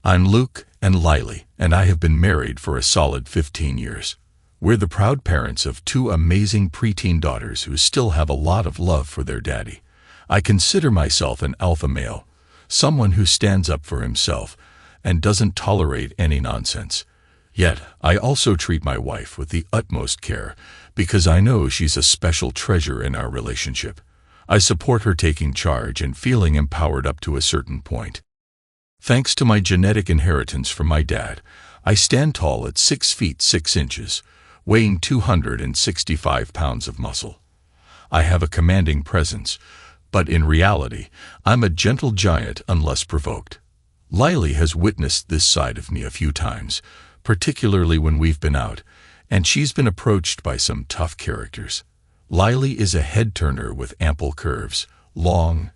I'm Luke and Lily, and I have been married for a solid 15 years. We're the proud parents of two amazing preteen daughters who still have a lot of love for their daddy. I consider myself an alpha male, someone who stands up for himself and doesn't tolerate any nonsense. Yet, I also treat my wife with the utmost care because I know she's a special treasure in our relationship. I support her taking charge and feeling empowered up to a certain point. Thanks to my genetic inheritance from my dad, I stand tall at 6 feet 6 inches, weighing 265 pounds of muscle. I have a commanding presence, but in reality, I'm a gentle giant unless provoked. Lily has witnessed this side of me a few times, particularly when we've been out, and she's been approached by some tough characters. Lily is a head-turner with ample curves, long,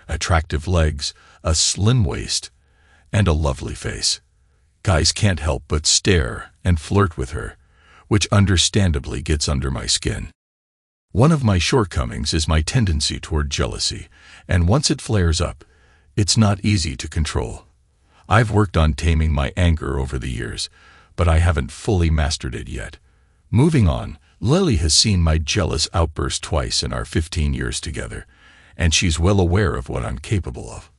attractive legs, a slim waist, and a lovely face. Guys can't help but stare and flirt with her, which understandably gets under my skin. One of my shortcomings is my tendency toward jealousy, and once it flares up, it's not easy to control. I've worked on taming my anger over the years, but I haven't fully mastered it yet. Moving on, Lily has seen my jealous outburst twice in our 15 years together, and she's well aware of what I'm capable of.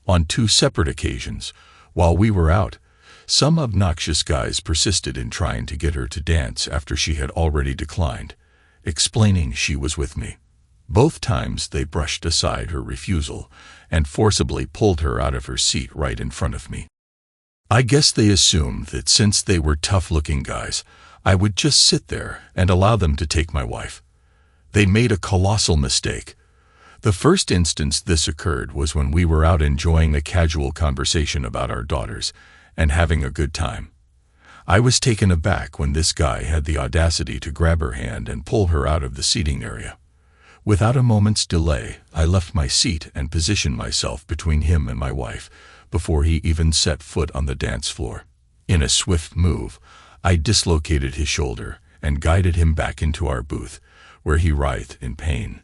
On 2 separate occasions, while we were out, some obnoxious guys persisted in trying to get her to dance after she had already declined, explaining she was with me. Both times they brushed aside her refusal and forcibly pulled her out of her seat right in front of me. I guess they assumed that since they were tough-looking guys, I would just sit there and allow them to take my wife. They made a colossal mistake. The first instance this occurred was when we were out enjoying a casual conversation about our daughters and having a good time. I was taken aback when this guy had the audacity to grab her hand and pull her out of the seating area. Without a moment's delay, I left my seat and positioned myself between him and my wife before he even set foot on the dance floor. In a swift move, I dislocated his shoulder and guided him back into our booth, where he writhed in pain.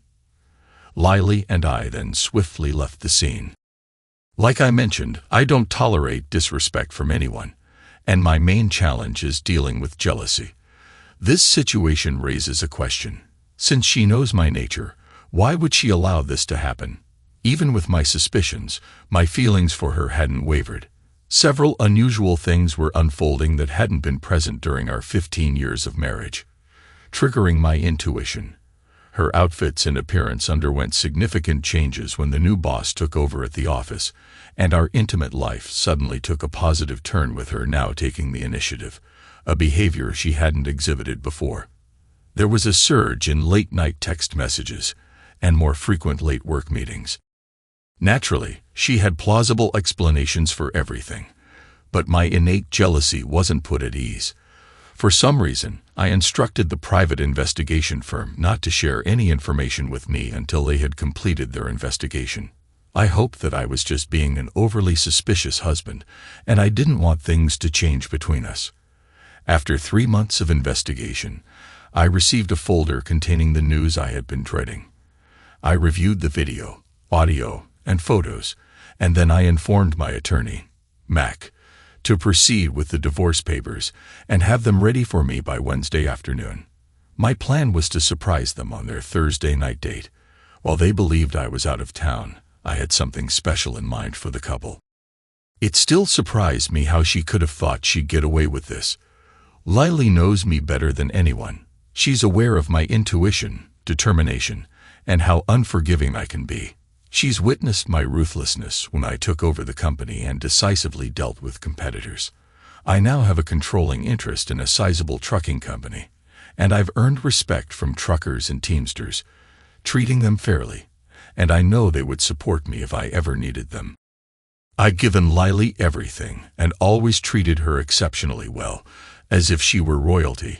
Lily and I then swiftly left the scene. Like I mentioned, I don't tolerate disrespect from anyone, and my main challenge is dealing with jealousy. This situation raises a question. Since she knows my nature, why would she allow this to happen? Even with my suspicions, my feelings for her hadn't wavered. Several unusual things were unfolding that hadn't been present during our 15 years of marriage, triggering my intuition. Her outfits and appearance underwent significant changes when the new boss took over at the office, and our intimate life suddenly took a positive turn with her now taking the initiative, a behavior she hadn't exhibited before. There was a surge in late-night text messages and more frequent late work meetings. Naturally, she had plausible explanations for everything, but my innate jealousy wasn't put at ease. For some reason, I instructed the private investigation firm not to share any information with me until they had completed their investigation. I hoped that I was just being an overly suspicious husband, and I didn't want things to change between us. After 3 months of investigation, I received a folder containing the news I had been dreading. I reviewed the video, audio, and photos, and then I informed my attorney, Mac, to proceed with the divorce papers and have them ready for me by Wednesday afternoon. My plan was to surprise them on their Thursday night date. While they believed I was out of town, I had something special in mind for the couple. It still surprised me how she could have thought she'd get away with this. Lily knows me better than anyone. She's aware of my intuition, determination, and how unforgiving I can be. She's witnessed my ruthlessness when I took over the company and decisively dealt with competitors. I now have a controlling interest in a sizable trucking company, and I've earned respect from truckers and teamsters, treating them fairly, and I know they would support me if I ever needed them. I've given Lily everything and always treated her exceptionally well, as if she were royalty,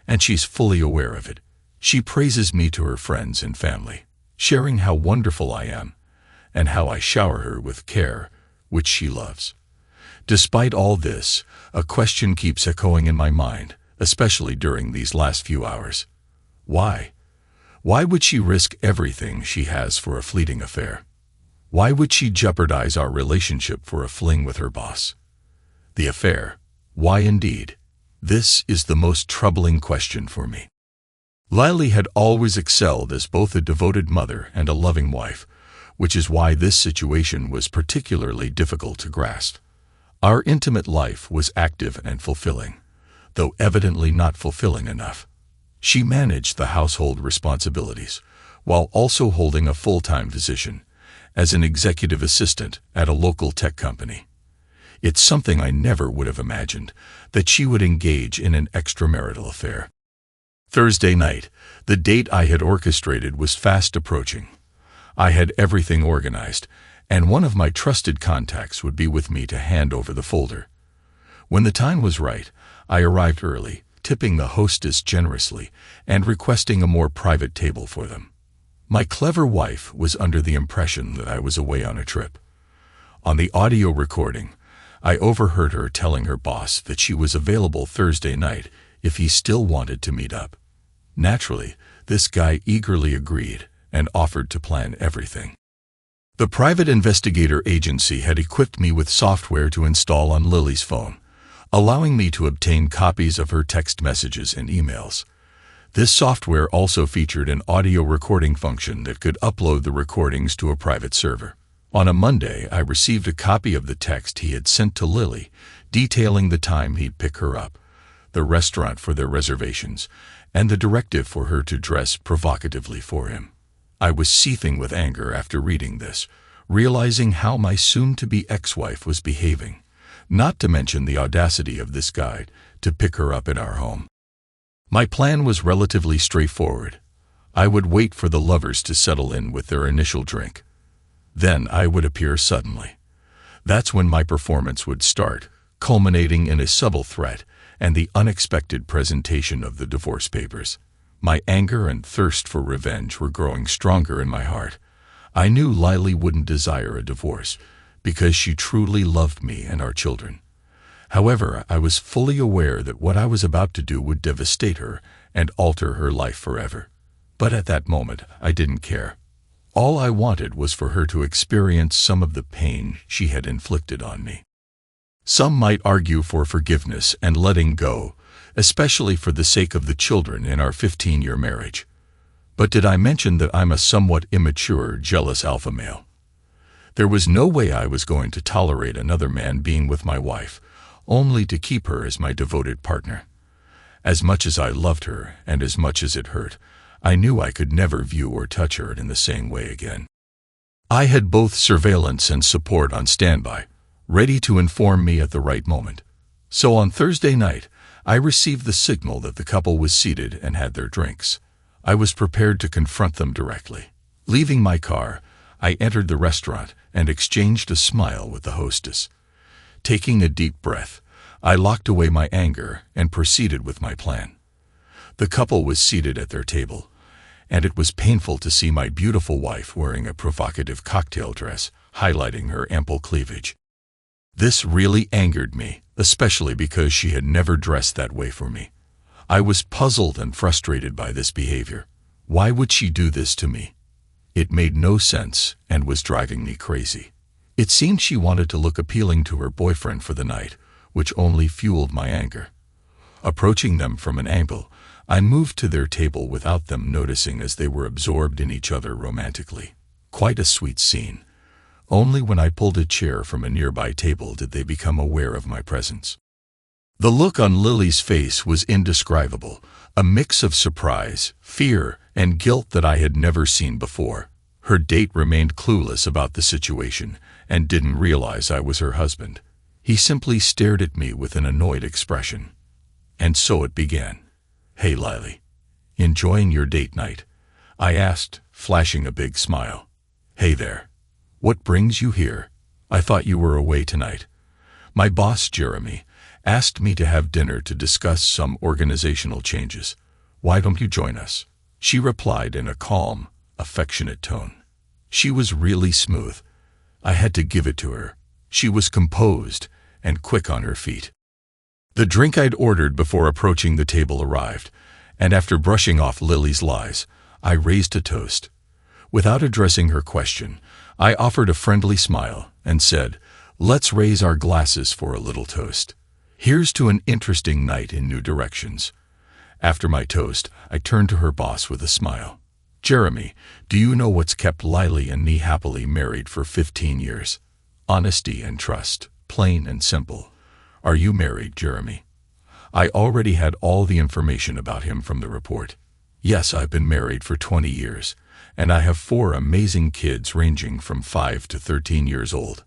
and she's fully aware of it. She praises me to her friends and family, sharing how wonderful I am and how I shower her with care, which she loves. Despite all this, a question keeps echoing in my mind, especially during these last few hours. Why? Why would she risk everything she has for a fleeting affair? Why would she jeopardize our relationship for a fling with her boss? The affair. Why indeed? This is the most troubling question for me. Lily had always excelled as both a devoted mother and a loving wife, which is why this situation was particularly difficult to grasp. Our intimate life was active and fulfilling, though evidently not fulfilling enough. She managed the household responsibilities, while also holding a full-time position as an executive assistant at a local tech company. It's something I never would have imagined, that she would engage in an extramarital affair. Thursday night, the date I had orchestrated was fast approaching. I had everything organized, and one of my trusted contacts would be with me to hand over the folder. When the time was right, I arrived early, tipping the hostess generously and requesting a more private table for them. My clever wife was under the impression that I was away on a trip. On the audio recording, I overheard her telling her boss that she was available Thursday night if he still wanted to meet up. Naturally, this guy eagerly agreed and offered to plan everything. The private investigator agency had equipped me with software to install on Lily's phone, allowing me to obtain copies of her text messages and emails. This software also featured an audio recording function that could upload the recordings to a private server. On a Monday, I received a copy of the text he had sent to Lily, detailing the time he'd pick her up, the restaurant for their reservations, and the directive for her to dress provocatively for him. I was seething with anger after reading this, realizing how my soon-to-be ex-wife was behaving, not to mention the audacity of this guy to pick her up in our home. My plan was relatively straightforward. I would wait for the lovers to settle in with their initial drink. Then I would appear suddenly. That's when my performance would start, culminating in a subtle threat and the unexpected presentation of the divorce papers. My anger and thirst for revenge were growing stronger in my heart. I knew Lily wouldn't desire a divorce because she truly loved me and our children. However, I was fully aware that what I was about to do would devastate her and alter her life forever. But at that moment, I didn't care. All I wanted was for her to experience some of the pain she had inflicted on me. Some might argue for forgiveness and letting go, especially for the sake of the children in our 15-year marriage. But did I mention that I'm a somewhat immature, jealous alpha male? There was no way I was going to tolerate another man being with my wife, only to keep her as my devoted partner. As much as I loved her and as much as it hurt, I knew I could never view or touch her in the same way again. I had both surveillance and support on standby, ready to inform me at the right moment. So on Thursday night, I received the signal that the couple was seated and had their drinks. I was prepared to confront them directly. Leaving my car, I entered the restaurant and exchanged a smile with the hostess. Taking a deep breath, I locked away my anger and proceeded with my plan. The couple was seated at their table, and it was painful to see my beautiful wife wearing a provocative cocktail dress, highlighting her ample cleavage. This really angered me, especially because she had never dressed that way for me. I was puzzled and frustrated by this behavior. Why would she do this to me? It made no sense and was driving me crazy. It seemed she wanted to look appealing to her boyfriend for the night, which only fueled my anger. Approaching them from an angle, I moved to their table without them noticing as they were absorbed in each other romantically. Quite a sweet scene. Only when I pulled a chair from a nearby table did they become aware of my presence. The look on Lily's face was indescribable, a mix of surprise, fear, and guilt that I had never seen before. Her date remained clueless about the situation and didn't realize I was her husband. He simply stared at me with an annoyed expression. And so it began. "Hey, Lily. Enjoying your date night?" I asked, flashing a big smile. "Hey there. What brings you here? I thought you were away tonight. My boss, Jeremy, asked me to have dinner to discuss some organizational changes. Why don't you join us?" She replied in a calm, affectionate tone. She was really smooth. I had to give it to her. She was composed and quick on her feet. The drink I'd ordered before approaching the table arrived, and after brushing off Lily's lies, I raised a toast. Without addressing her question, I offered a friendly smile and said, Let's raise our glasses for a little toast. Here's to an interesting night in new directions. After my toast, I turned to her boss with a smile. Jeremy, do you know what's kept Lily and me happily married for 15 years? Honesty and trust, plain and simple. Are you married, Jeremy? I already had all the information about him from the report. Yes, I've been married for 20 years, and I have 4 amazing kids ranging from 5 to 13 years old.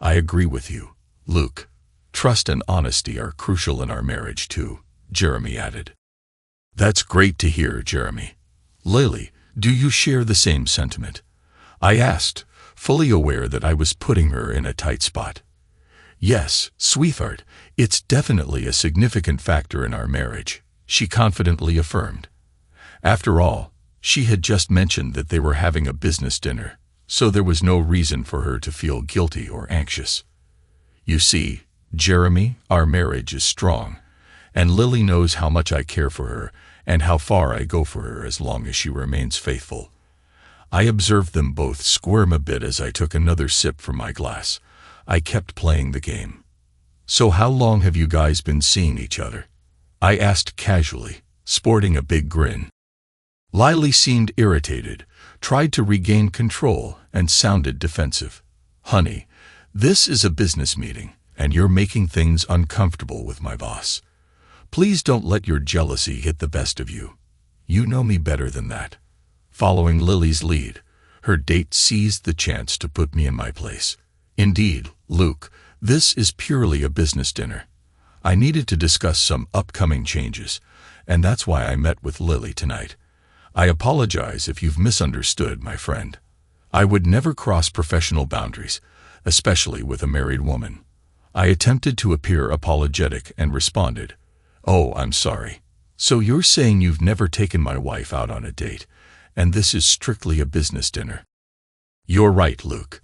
I agree with you, Luke. Trust and honesty are crucial in our marriage too, Jeremy added. That's great to hear, Jeremy. Lily, do you share the same sentiment? I asked, fully aware that I was putting her in a tight spot. Yes, sweetheart, it's definitely a significant factor in our marriage, she confidently affirmed. After all, she had just mentioned that they were having a business dinner, so there was no reason for her to feel guilty or anxious. You see, Jeremy, our marriage is strong, and Lily knows how much I care for her and how far I go for her as long as she remains faithful. I observed them both squirm a bit as I took another sip from my glass. I kept playing the game. So how long have you guys been seeing each other? I asked casually, sporting a big grin. Lily seemed irritated, tried to regain control, and sounded defensive. Honey, this is a business meeting, and you're making things uncomfortable with my boss. Please don't let your jealousy hit the best of you. You know me better than that. Following Lily's lead, her date seized the chance to put me in my place. Indeed, Luke, this is purely a business dinner. I needed to discuss some upcoming changes, and that's why I met with Lily tonight. I apologize if you've misunderstood, my friend. I would never cross professional boundaries, especially with a married woman. I attempted to appear apologetic and responded, "Oh, I'm sorry. So you're saying you've never taken my wife out on a date, and this is strictly a business dinner?" You're right, Luke.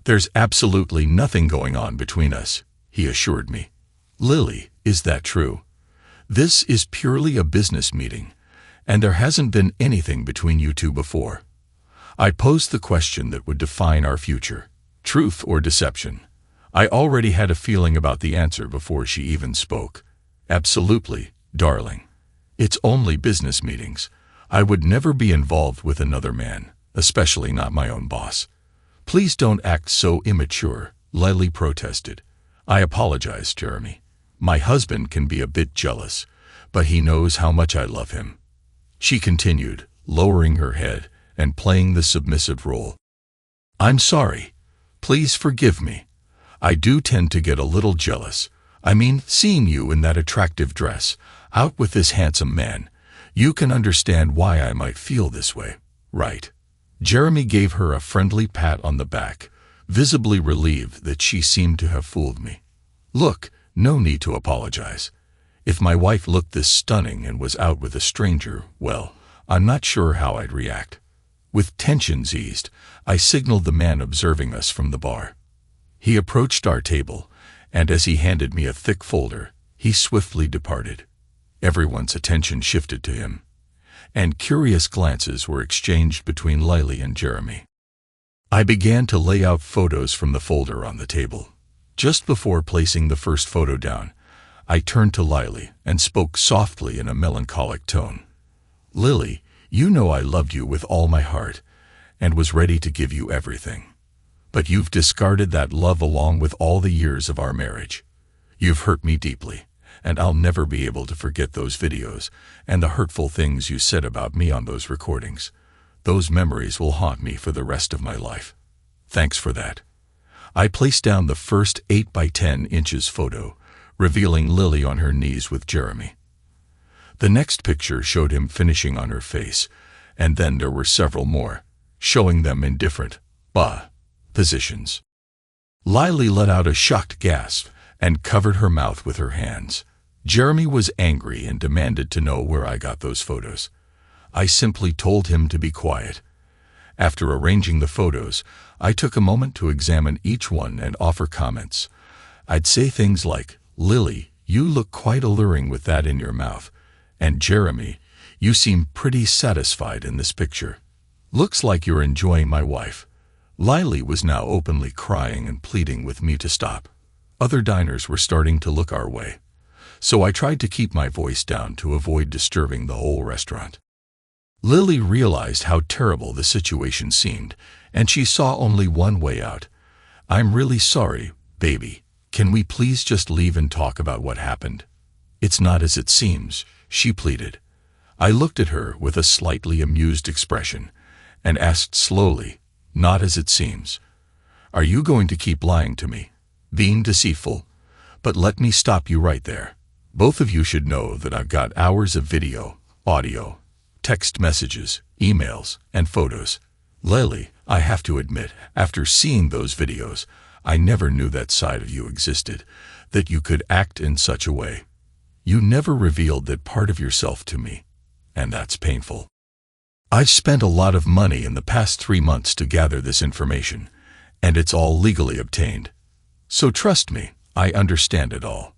There's absolutely nothing going on between us, he assured me. Lily, is that true? This is purely a business meeting, and there hasn't been anything between you two before. I posed the question that would define our future, truth or deception. I already had a feeling about the answer before she even spoke. Absolutely, darling. It's only business meetings. I would never be involved with another man, especially not my own boss. Please don't act so immature, Lily protested. I apologize, Jeremy. My husband can be a bit jealous, but he knows how much I love him. She continued, lowering her head and playing the submissive role. I'm sorry. Please forgive me. I do tend to get a little jealous. I mean, seeing you in that attractive dress, out with this handsome man, you can understand why I might feel this way, right? Jeremy gave her a friendly pat on the back, visibly relieved that she seemed to have fooled me. Look, no need to apologize. If my wife looked this stunning and was out with a stranger, well, I'm not sure how I'd react. With tensions eased, I signaled the man observing us from the bar. He approached our table, and as he handed me a thick folder, he swiftly departed. Everyone's attention shifted to him, and curious glances were exchanged between Lily and Jeremy. I began to lay out photos from the folder on the table. Just before placing the first photo down, I turned to Lily and spoke softly in a melancholic tone. Lily, you know I loved you with all my heart and was ready to give you everything. But you've discarded that love along with all the years of our marriage. You've hurt me deeply, and I'll never be able to forget those videos and the hurtful things you said about me on those recordings. Those memories will haunt me for the rest of my life. Thanks for that. I placed down the first 8 by 10 inches photo, revealing Lily on her knees with Jeremy. The next picture showed him finishing on her face, and then there were several more, showing them in different positions. Lily let out a shocked gasp and covered her mouth with her hands. Jeremy was angry and demanded to know where I got those photos. I simply told him to be quiet. After arranging the photos, I took a moment to examine each one and offer comments. I'd say things like, Lily, you look quite alluring with that in your mouth. And Jeremy, you seem pretty satisfied in this picture. Looks like you're enjoying my wife. Lily was now openly crying and pleading with me to stop. Other diners were starting to look our way, so I tried to keep my voice down to avoid disturbing the whole restaurant. Lily realized how terrible the situation seemed, and she saw only one way out. "I'm really sorry, baby. Can we please just leave and talk about what happened?" "It's not as it seems," she pleaded. I looked at her with a slightly amused expression and asked slowly, "Not as it seems? Are you going to keep lying to me, being deceitful? But let me stop you right there. Both of you should know that I've got hours of video, audio, text messages, emails, and photos. Lily, I have to admit, after seeing those videos, I never knew that side of you existed, that you could act in such a way. You never revealed that part of yourself to me, and that's painful. I've spent a lot of money in the past 3 months to gather this information, and it's all legally obtained. So trust me, I understand it all."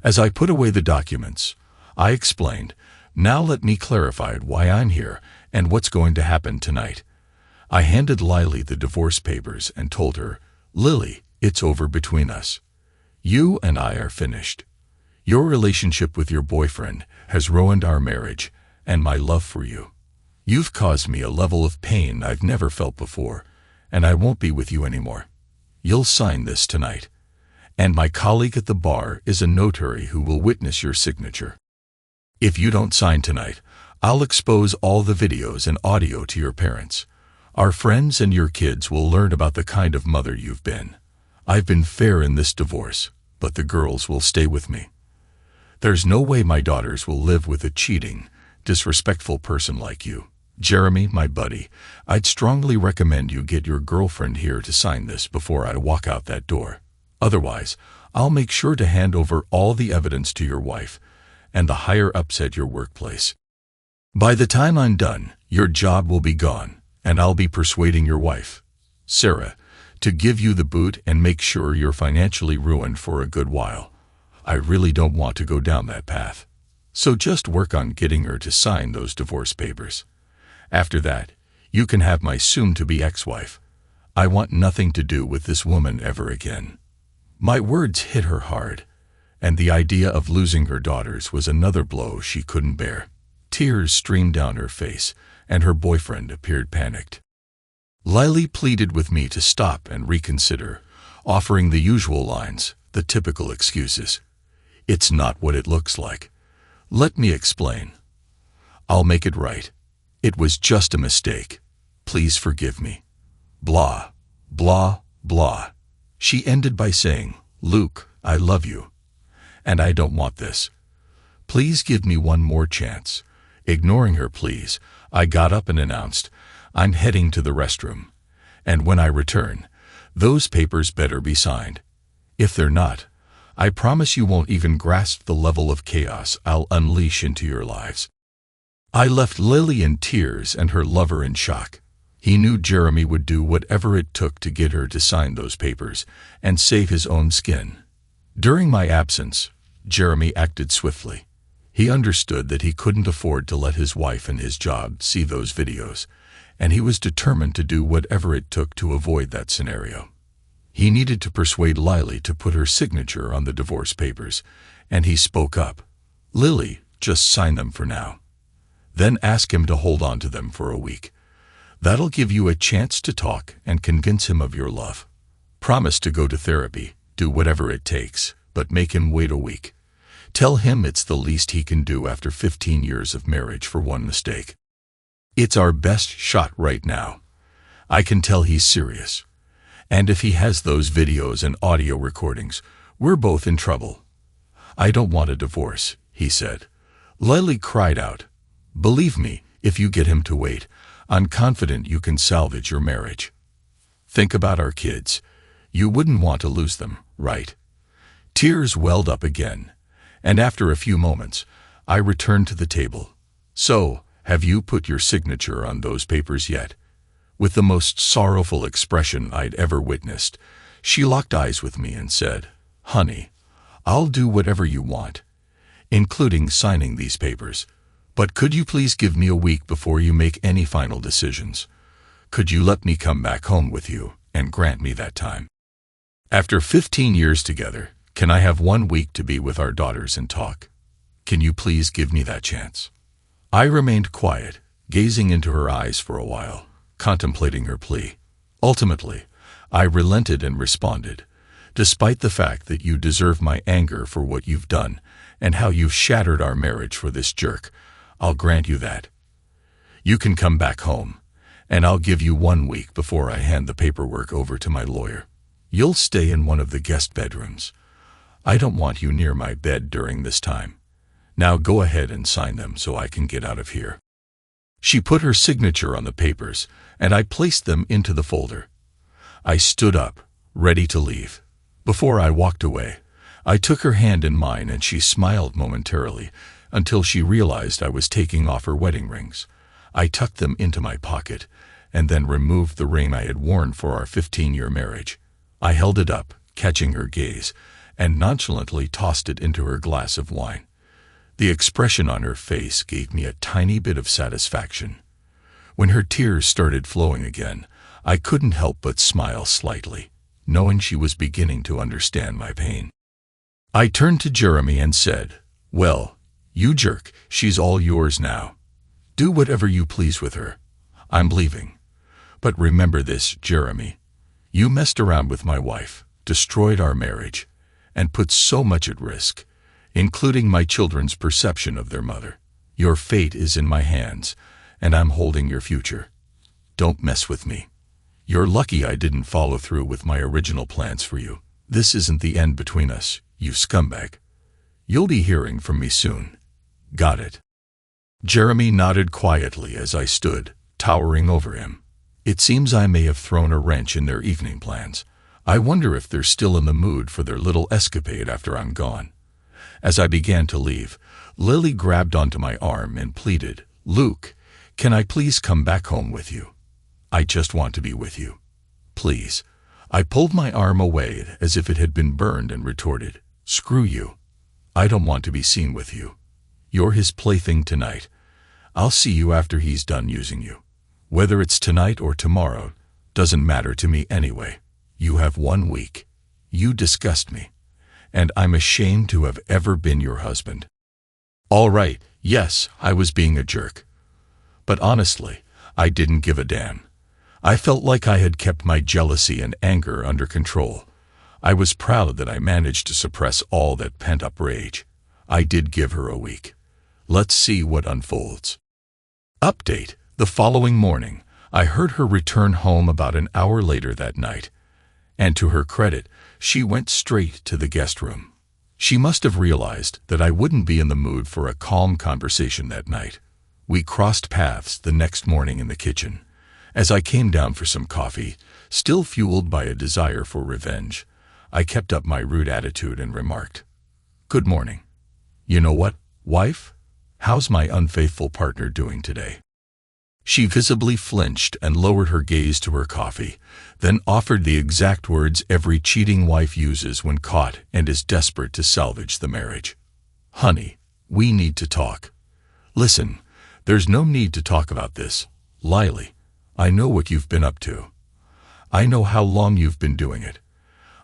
As I put away the documents, I explained, "Now let me clarify why I'm here and what's going to happen tonight." I handed Lily the divorce papers and told her, "Lily, it's over between us. You and I are finished. Your relationship with your boyfriend has ruined our marriage and my love for you. You've caused me a level of pain I've never felt before, and I won't be with you anymore. You'll sign this tonight, and my colleague at the bar is a notary who will witness your signature. If you don't sign tonight, I'll expose all the videos and audio to your parents. Our friends and your kids will learn about the kind of mother you've been. I've been fair in this divorce, but the girls will stay with me. There's no way my daughters will live with a cheating, disrespectful person like you. Jeremy, my buddy, I'd strongly recommend you get your girlfriend here to sign this before I walk out that door. Otherwise, I'll make sure to hand over all the evidence to your wife and the higher-ups at your workplace. By the time I'm done, your job will be gone, and I'll be persuading your wife, Sarah, to give you the boot and make sure you're financially ruined for a good while. I really don't want to go down that path. So just work on getting her to sign those divorce papers. After that, you can have my soon-to-be ex-wife. I want nothing to do with this woman ever again." My words hit her hard, and the idea of losing her daughters was another blow she couldn't bear. Tears streamed down her face, and her boyfriend appeared panicked. Lily pleaded with me to stop and reconsider, offering the usual lines, the typical excuses. "It's not what it looks like. Let me explain. I'll make it right. It was just a mistake. Please forgive me. Blah, blah, blah." She ended by saying, "Luke, I love you, and I don't want this. Please give me one more chance." Ignoring her pleas, I got up and announced, "I'm heading to the restroom, and when I return, those papers better be signed. If they're not, I promise you won't even grasp the level of chaos I'll unleash into your lives." I left Lily in tears and her lover in shock. He knew Jeremy would do whatever it took to get her to sign those papers and save his own skin. During my absence, Jeremy acted swiftly. He understood that he couldn't afford to let his wife and his job see those videos, and he was determined to do whatever it took to avoid that scenario. He needed to persuade Lily to put her signature on the divorce papers, and he spoke up. "Lily, just sign them for now. Then ask him to hold on to them for a week. That'll give you a chance to talk and convince him of your love. Promise to go to therapy, do whatever it takes, but make him wait a week. Tell him it's the least he can do after 15 years of marriage for one mistake. It's our best shot right now. I can tell he's serious. And if he has those videos and audio recordings, we're both in trouble." "I don't want a divorce," he said. Lily cried out, "Believe me, if you get him to wait, I'm confident you can salvage your marriage. Think about our kids. You wouldn't want to lose them, right?" Tears welled up again, and after a few moments, I returned to the table. "So, have you put your signature on those papers yet?" With the most sorrowful expression I'd ever witnessed, she locked eyes with me and said, "Honey, I'll do whatever you want, including signing these papers. But could you please give me a week before you make any final decisions? Could you let me come back home with you and grant me that time? After 15 years together, can I have 1 week to be with our daughters and talk? Can you please give me that chance?" I remained quiet, gazing into her eyes for a while, contemplating her plea. Ultimately, I relented and responded, "Despite the fact that you deserve my anger for what you've done and how you've shattered our marriage for this jerk, I'll grant you that. You can come back home, and I'll give you 1 week before I hand the paperwork over to my lawyer. You'll stay in one of the guest bedrooms. I don't want you near my bed during this time. Now go ahead and sign them so I can get out of here." She put her signature on the papers, and I placed them into the folder. I stood up, ready to leave. Before I walked away, I took her hand in mine and she smiled momentarily until she realized I was taking off her wedding rings. I tucked them into my pocket and then removed the ring I had worn for our 15-year marriage. I held it up, catching her gaze, and nonchalantly tossed it into her glass of wine. The expression on her face gave me a tiny bit of satisfaction. When her tears started flowing again, I couldn't help but smile slightly, knowing she was beginning to understand my pain. I turned to Jeremy and said, "Well, you jerk, she's all yours now. Do whatever you please with her. I'm leaving. But remember this, Jeremy. You messed around with my wife, destroyed our marriage, and put so much at risk, including my children's perception of their mother. Your fate is in my hands, and I'm holding your future. Don't mess with me. You're lucky I didn't follow through with my original plans for you. This isn't the end between us, you scumbag. You'll be hearing from me soon. Got it?" Jeremy nodded quietly as I stood, towering over him. It seems I may have thrown a wrench in their evening plans. I wonder if they're still in the mood for their little escapade after I'm gone. As I began to leave, Lily grabbed onto my arm and pleaded, "Luke, can I please come back home with you? I just want to be with you. Please." I pulled my arm away as if it had been burned and retorted, "Screw you. I don't want to be seen with you. You're his plaything tonight. I'll see you after he's done using you. Whether it's tonight or tomorrow, doesn't matter to me anyway. You have 1 week. You disgust me, and I'm ashamed to have ever been your husband." All right, yes, I was being a jerk. But honestly, I didn't give a damn. I felt like I had kept my jealousy and anger under control. I was proud that I managed to suppress all that pent-up rage. I did give her a week. Let's see what unfolds. Update: the following morning, I heard her return home about an hour later that night. And to her credit, she went straight to the guest room. She must have realized that I wouldn't be in the mood for a calm conversation that night. We crossed paths the next morning in the kitchen. As I came down for some coffee, still fueled by a desire for revenge, I kept up my rude attitude and remarked, "Good morning. You know what, wife? How's my unfaithful partner doing today?" She visibly flinched and lowered her gaze to her coffee, then offered the exact words every cheating wife uses when caught and is desperate to salvage the marriage. "Honey, we need to talk." "Listen, there's no need to talk about this. Lily, I know what you've been up to. I know how long you've been doing it.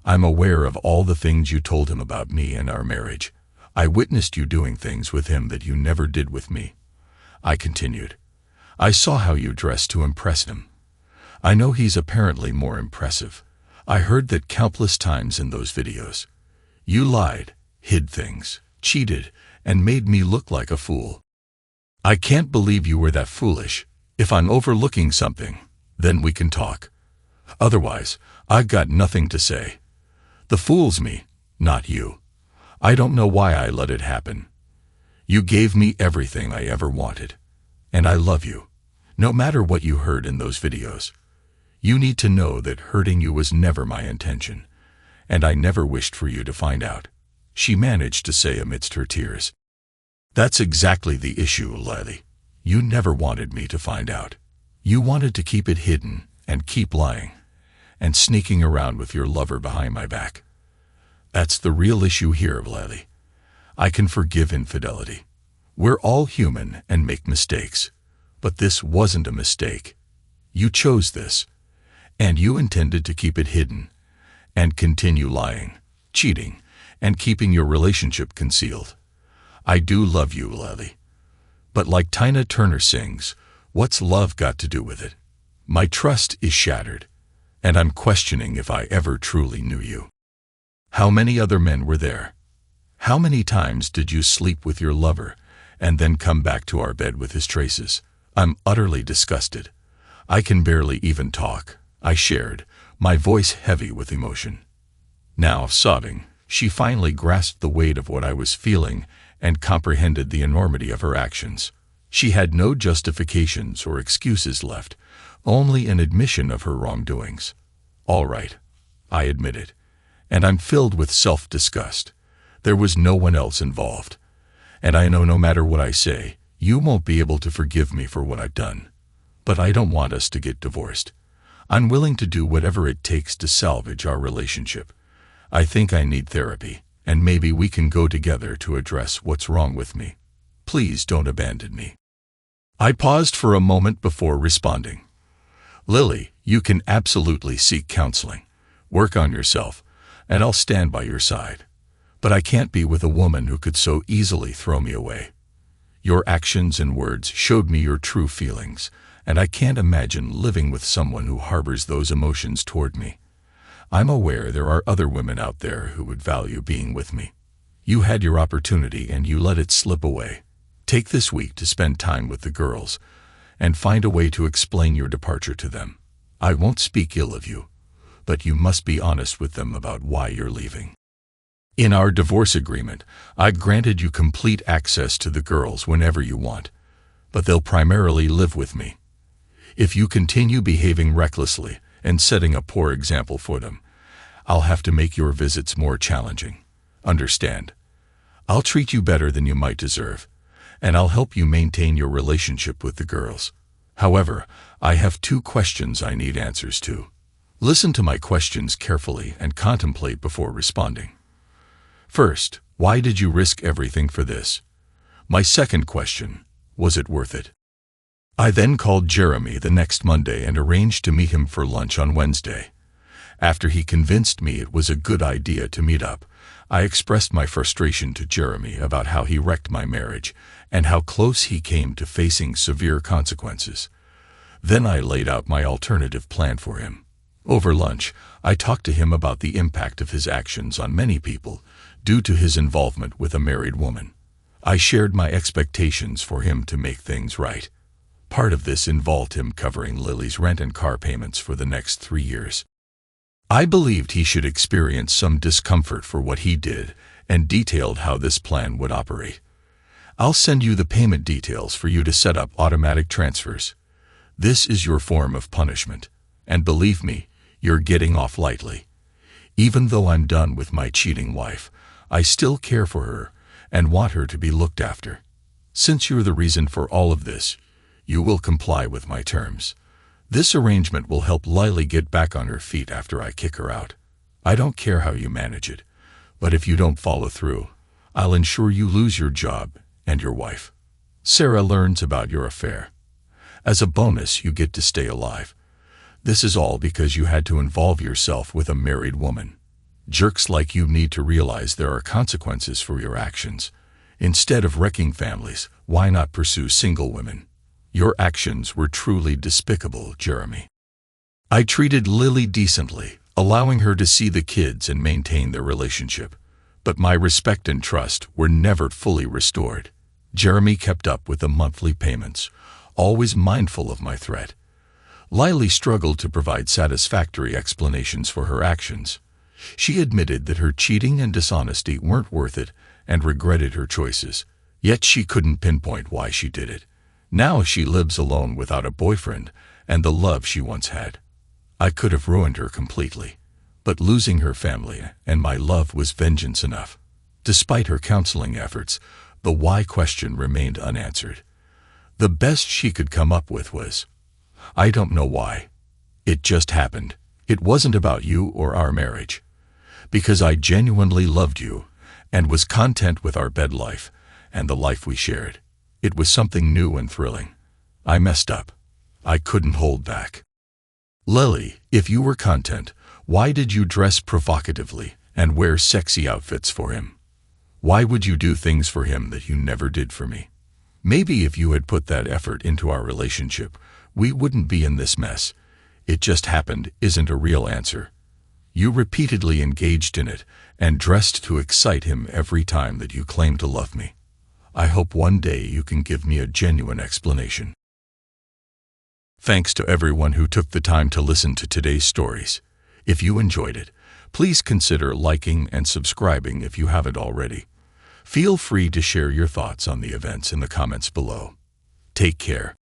I'm aware of all the things you told him about me and our marriage. I witnessed you doing things with him that you never did with me." I continued. "I saw how you dressed to impress him. I know he's apparently more impressive. I heard that countless times in those videos. You lied, hid things, cheated, and made me look like a fool. I can't believe you were that foolish. If I'm overlooking something, then we can talk. Otherwise, I've got nothing to say. The fool's me, not you. I don't know why I let it happen. You gave me everything I ever wanted. And I love you, no matter what you heard in those videos. You need to know that hurting you was never my intention, and I never wished for you to find out," she managed to say amidst her tears. "That's exactly the issue, Lily. You never wanted me to find out. You wanted to keep it hidden and keep lying and sneaking around with your lover behind my back. That's the real issue here, Lily. I can forgive infidelity. We're all human and make mistakes, but this wasn't a mistake. You chose this, and you intended to keep it hidden, and continue lying, cheating, and keeping your relationship concealed. I do love you, Lily. But like Tina Turner sings, what's love got to do with it? My trust is shattered, and I'm questioning if I ever truly knew you. How many other men were there? How many times did you sleep with your lover and then come back to our bed with his traces? I'm utterly disgusted. I can barely even talk, I shared, my voice heavy with emotion. Now, sobbing, she finally grasped the weight of what I was feeling and comprehended the enormity of her actions. She had no justifications or excuses left, only an admission of her wrongdoings. All right, I admitted, and I'm filled with self-disgust. There was no one else involved. And I know no matter what I say, you won't be able to forgive me for what I've done. But I don't want us to get divorced. I'm willing to do whatever it takes to salvage our relationship. I think I need therapy, and maybe we can go together to address what's wrong with me. Please don't abandon me. I paused for a moment before responding. Lily, you can absolutely seek counseling. Work on yourself, and I'll stand by your side. But I can't be with a woman who could so easily throw me away. Your actions and words showed me your true feelings, and I can't imagine living with someone who harbors those emotions toward me. I'm aware there are other women out there who would value being with me. You had your opportunity and you let it slip away. Take this week to spend time with the girls and find a way to explain your departure to them. I won't speak ill of you, but you must be honest with them about why you're leaving. In our divorce agreement, I granted you complete access to the girls whenever you want, but they'll primarily live with me. If you continue behaving recklessly and setting a poor example for them, I'll have to make your visits more challenging. Understand? I'll treat you better than you might deserve, and I'll help you maintain your relationship with the girls. However, I have 2 questions I need answers to. Listen to my questions carefully and contemplate before responding. First, why did you risk everything for this? My second question, was it worth it? I then called Jeremy the next Monday and arranged to meet him for lunch on Wednesday. After he convinced me it was a good idea to meet up, I expressed my frustration to Jeremy about how he wrecked my marriage and how close he came to facing severe consequences. Then I laid out my alternative plan for him. Over lunch, I talked to him about the impact of his actions on many people due to his involvement with a married woman. I shared my expectations for him to make things right. Part of this involved him covering Lily's rent and car payments for the next 3 years. I believed he should experience some discomfort for what he did and detailed how this plan would operate. I'll send you the payment details for you to set up automatic transfers. This is your form of punishment, and believe me, you're getting off lightly. Even though I'm done with my cheating wife, I still care for her and want her to be looked after. Since you're the reason for all of this, you will comply with my terms. This arrangement will help Lily get back on her feet after I kick her out. I don't care how you manage it, but if you don't follow through, I'll ensure you lose your job and your wife. Sarah learns about your affair. As a bonus, you get to stay alive. This is all because you had to involve yourself with a married woman. Jerks like you need to realize there are consequences for your actions. Instead of wrecking families, why not pursue single women? Your actions were truly despicable, Jeremy. I treated Lily decently, allowing her to see the kids and maintain their relationship. But my respect and trust were never fully restored. Jeremy kept up with the monthly payments, always mindful of my threat. Lily struggled to provide satisfactory explanations for her actions. She admitted that her cheating and dishonesty weren't worth it and regretted her choices, yet she couldn't pinpoint why she did it. Now she lives alone without a boyfriend and the love she once had. I could have ruined her completely, but losing her family and my love was vengeance enough. Despite her counseling efforts, the why question remained unanswered. The best she could come up with was, I don't know why. It just happened. It wasn't about you or our marriage. Because I genuinely loved you and was content with our bed life and the life we shared. It was something new and thrilling. I messed up. I couldn't hold back. Lily, if you were content, why did you dress provocatively and wear sexy outfits for him? Why would you do things for him that you never did for me? Maybe if you had put that effort into our relationship, we wouldn't be in this mess. It just happened isn't a real answer. You repeatedly engaged in it and dressed to excite him every time that you claimed to love me. I hope one day you can give me a genuine explanation. Thanks to everyone who took the time to listen to today's stories. If you enjoyed it, please consider liking and subscribing if you haven't already. Feel free to share your thoughts on the events in the comments below. Take care.